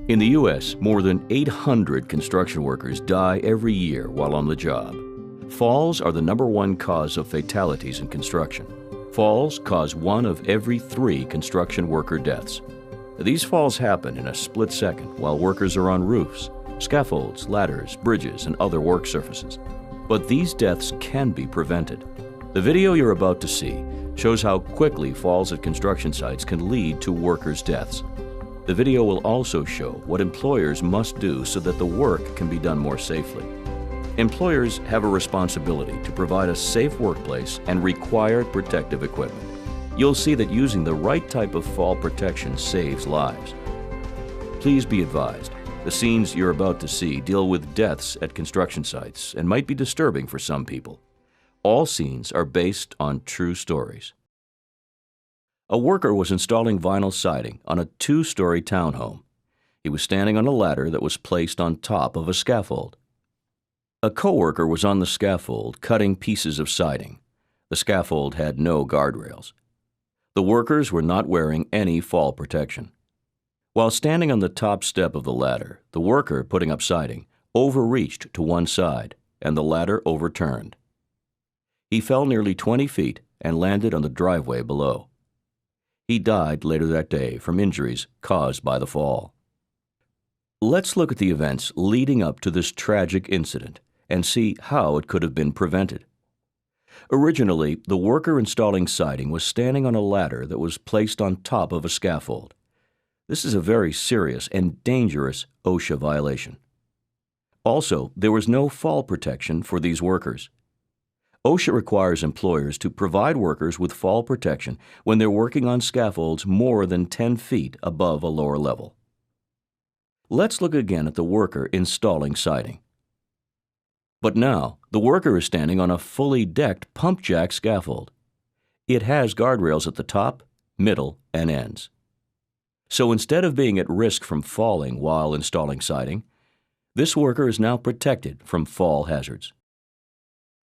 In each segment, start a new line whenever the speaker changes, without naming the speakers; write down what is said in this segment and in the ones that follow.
In the U.S., more than 800 construction workers die every year while on the job. Falls are the #1 cause of fatalities in construction. Falls cause 1 of every 3 construction worker deaths. These falls happen in a split second while workers are on roofs, scaffolds, ladders, bridges, and other work surfaces. But these deaths can be prevented. The video you're about to see shows how quickly falls at construction sites can lead to workers' deaths. The video will also show what employers must do so that the work can be done more safely. Employers have a responsibility to provide a safe workplace and required protective equipment. You'll see that using the right type of fall protection saves lives. Please be advised, the scenes you're about to see deal with deaths at construction sites and might be disturbing for some people. All scenes are based on true stories. A worker was installing vinyl siding on a 2-story townhome. He was standing on a ladder that was placed on top of a scaffold. A coworker was on the scaffold cutting pieces of siding. The scaffold had no guardrails. The workers were not wearing any fall protection. While standing on the top step of the ladder, the worker putting up siding overreached to one side and the ladder overturned. He fell nearly 20 feet and landed on the driveway below. He died later that day from injuries caused by the fall. Let's look at the events leading up to this tragic incident and see how it could have been prevented. Originally, the worker installing siding was standing on a ladder that was placed on top of a scaffold. This is a very serious and dangerous OSHA violation. Also, there was no fall protection for these workers. OSHA requires employers to provide workers with fall protection when they're working on scaffolds more than 10 feet above a lower level. Let's look again at the worker installing siding. But now, the worker is standing on a fully decked pump jack scaffold. It has guardrails at the top, middle, and ends. So instead of being at risk from falling while installing siding, this worker is now protected from fall hazards.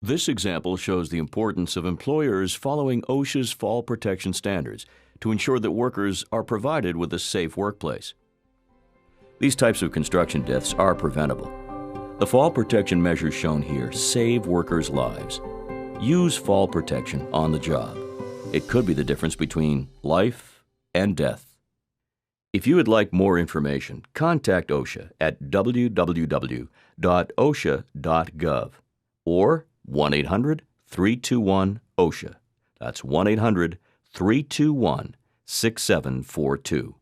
This example shows the importance of employers following OSHA's fall protection standards to ensure that workers are provided with a safe workplace. These types of construction deaths are preventable. The fall protection measures shown here save workers' lives. Use fall protection on the job. It could be the difference between life and death. If you would like more information, contact OSHA at www.osha.gov or 1-800-321-OSHA. That's 1-800-321-6742.